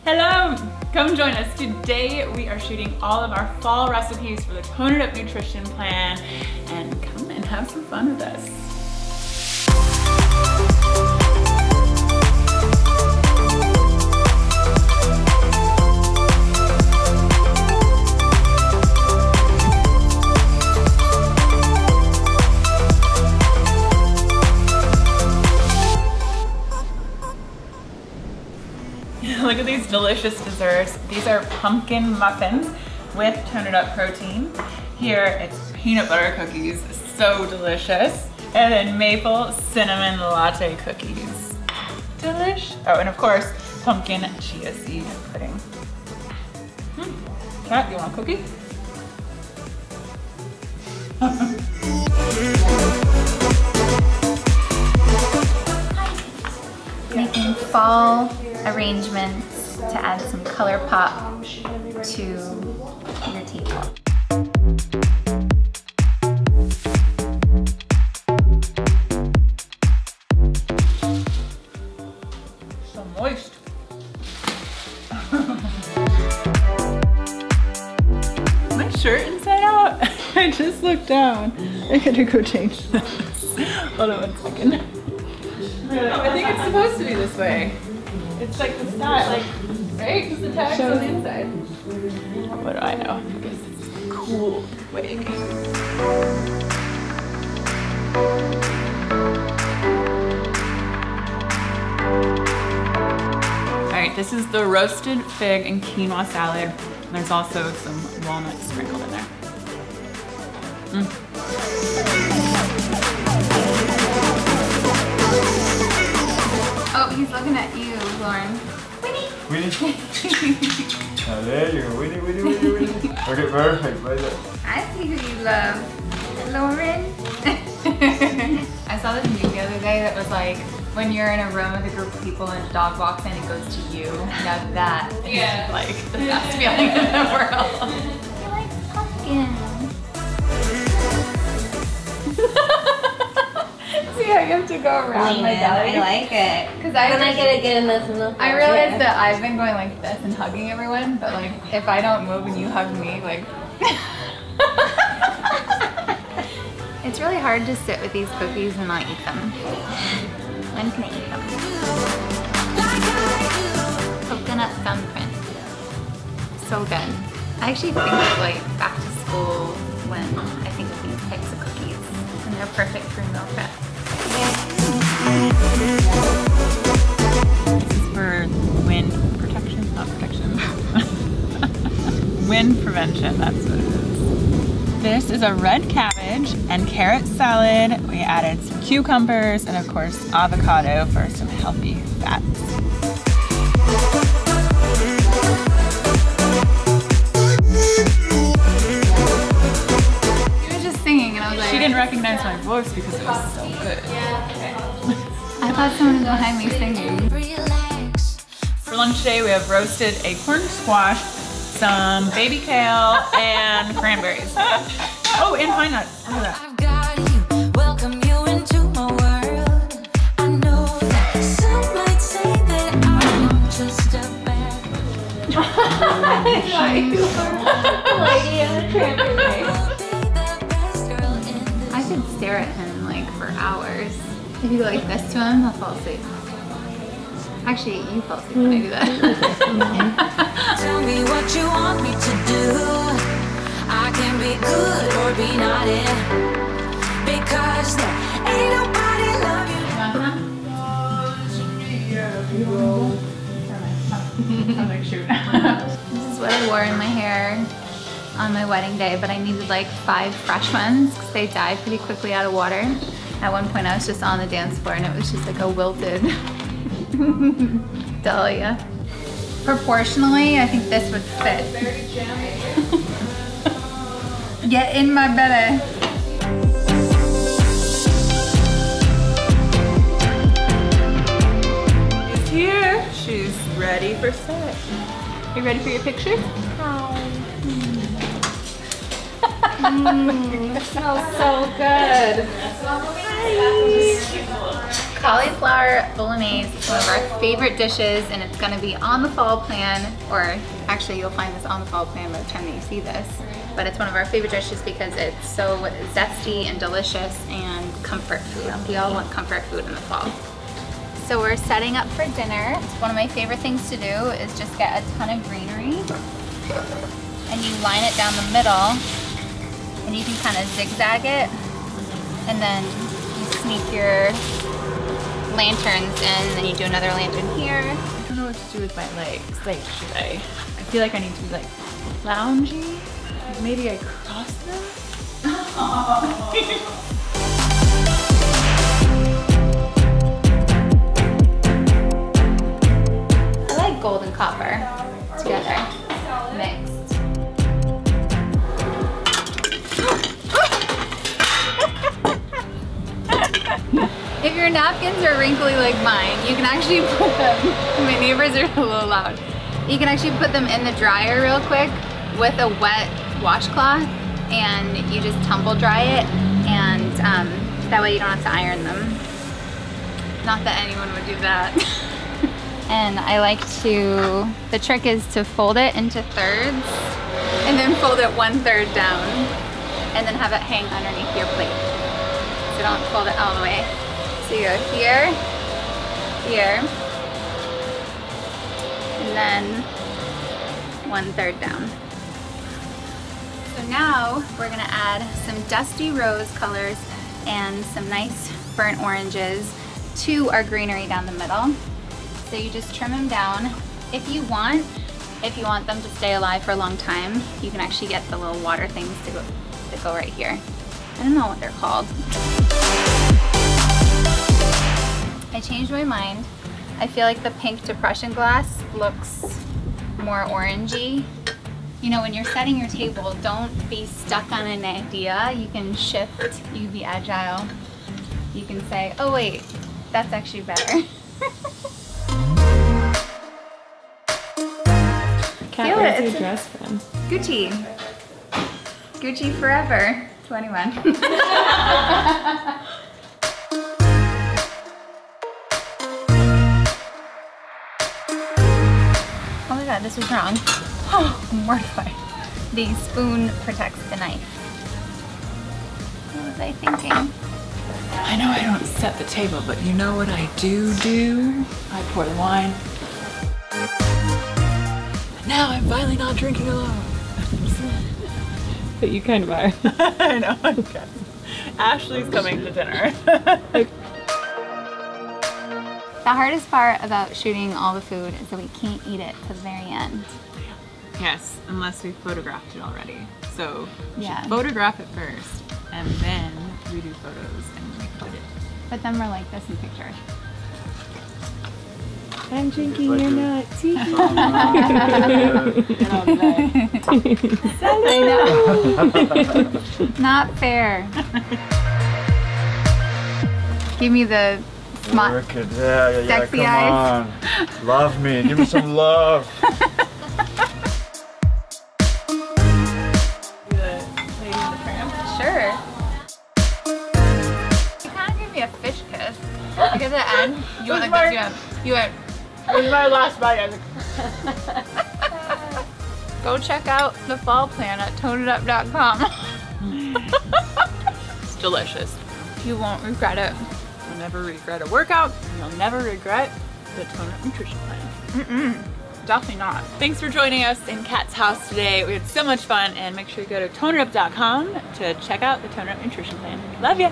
Hello! Come join us. Today we are shooting all of our fall recipes for the Toned Up Nutrition Plan, and come and have some fun with us. Look at these delicious desserts. These are pumpkin muffins with toned up protein. Here it's peanut butter cookies, so delicious. And then maple cinnamon latte cookies. Delish. Oh, and of course, pumpkin chia seed pudding. Kat, you want a cookie? Making fall arrangements to add some color pop to your table. So moist. My shirt inside out? I just looked down. I gotta go change this. Hold on 1 second. I think it's supposed to be this way. It's like the style, like, right? Because the tag's on the inside. What do I know? I guess it's a cool way. Alright, this is the roasted fig and quinoa salad. And there's also some walnuts sprinkled in there. Oh, he's looking at you, Lauren. Winnie? Oh, there you go. Winnie, Winnie, Winnie, Winnie. Okay, perfect. Right there. I see who you love. Lauren. I saw this meme the other day that was like, when you're in a room with a group of people and a dog walks in and goes to you. Now that is like the best feeling in the world. He likes pumpkin. See how you have to go around my belly? I like it. Because I get it good enough. I realized that I've been going like this and hugging everyone, but like if I don't move and you hug me, like. It's really hard to sit with these cookies and not eat them. When can I eat them? Coconut thumbprint. So good. I actually think of like back to school when I think of these types of cookies. And they're perfect for meal prep. This is for wind protection, not protection. Wind prevention, that's what it is. This is a red cabbage and carrot salad. We added some cucumbers and of course avocado for some healthy fats. You were just singing and I was like. She didn't recognize my voice because it was so good. I thought someone was behind me singing. For lunch today we have roasted acorn squash, some baby kale, and cranberries. Oh, and pine nuts. Look at that. I've got you, welcome you into my world. I know that some might say that I'm just a bad I could stare at him like for hours. If you go like this to him, he'll fall asleep. Actually, you fall asleep when I do that. Tell me what you want me to do. I can be good or be naughty, because there ain't nobody love you. I'm like, shoot. This is what I wore in my hair on my wedding day, but I needed like 5 fresh ones because they die pretty quickly out of water. At one point I was just on the dance floor and it was just like a wilted dahlia. Proportionally, I think this would fit. Get in my belly. She's here. She's ready for set. You ready for your picture? It smells so good. Cauliflower Bolognese is one of our favorite dishes, and it's gonna be on the fall plan, or actually you'll find this on the fall plan by the time that you see this. But it's one of our favorite dishes because it's so zesty and delicious and comfort food. We all want comfort food in the fall. So we're setting up for dinner. One of my favorite things to do is just get a ton of greenery, and you line it down the middle, and you can kind of zigzag it, and then you sneak your lanterns in, and then you do another lantern here. I don't know what to do with my legs. Like, should I feel like I need to be like loungy. Like maybe I cross them. I like gold and copper together, mixed. If your napkins are wrinkly like mine, you can actually put them, my neighbors are a little loud. You can actually put them in the dryer real quick with a wet washcloth, and you just tumble dry it, and that way you don't have to iron them. Not that anyone would do that. And I like to, the trick is to fold it into thirds, and then fold it 1/3 down, and then have it hang underneath your plate. So don't fold it all the way. So you go here, here, and then 1/3 down. So now we're gonna add some dusty rose colors and some nice burnt oranges to our greenery down the middle. So you just trim them down. If you want them to stay alive for a long time, you can actually get the little water things that go right here. I don't know what they're called. I changed my mind. I feel like the pink depression glass looks more orangey. You know, when you're setting your table, don't be stuck on an idea. You can shift, you can be agile. You can say, oh wait, that's actually better. Kat, where's your dress from? Gucci. Gucci forever, 21. Oh my god, this was wrong. Oh, I'm mortified. The spoon protects the knife. What was I thinking? I know I don't set the table, but you know what I do? I pour the wine. Now I'm finally not drinking alone. But you kind of are. I know. Okay. Ashley's coming to dinner. The hardest part about shooting all the food is that we can't eat it to the very end. Yes, unless we photographed it already. So we Yeah. should photograph it first, and then we do photos and record it. But then we're like this in pictures. I'm drinking, you're not. See? I know. Not fair. Give me the smart, Work it. Yeah, sexy come eyes. on. Love me. Give me some love. Sure. You kind of give me a fish kiss. Because at the end, you went like this. You went. It was my last bite. Go check out the fall plan at toneidup.com. It's delicious. You won't regret it. You'll never regret a workout. You'll never regret the Tone Up Nutrition Plan. Definitely not. Thanks for joining us in Kat's house today. We had so much fun, and make sure you go to toneidup.com to check out the Tone Up Nutrition Plan. Love ya!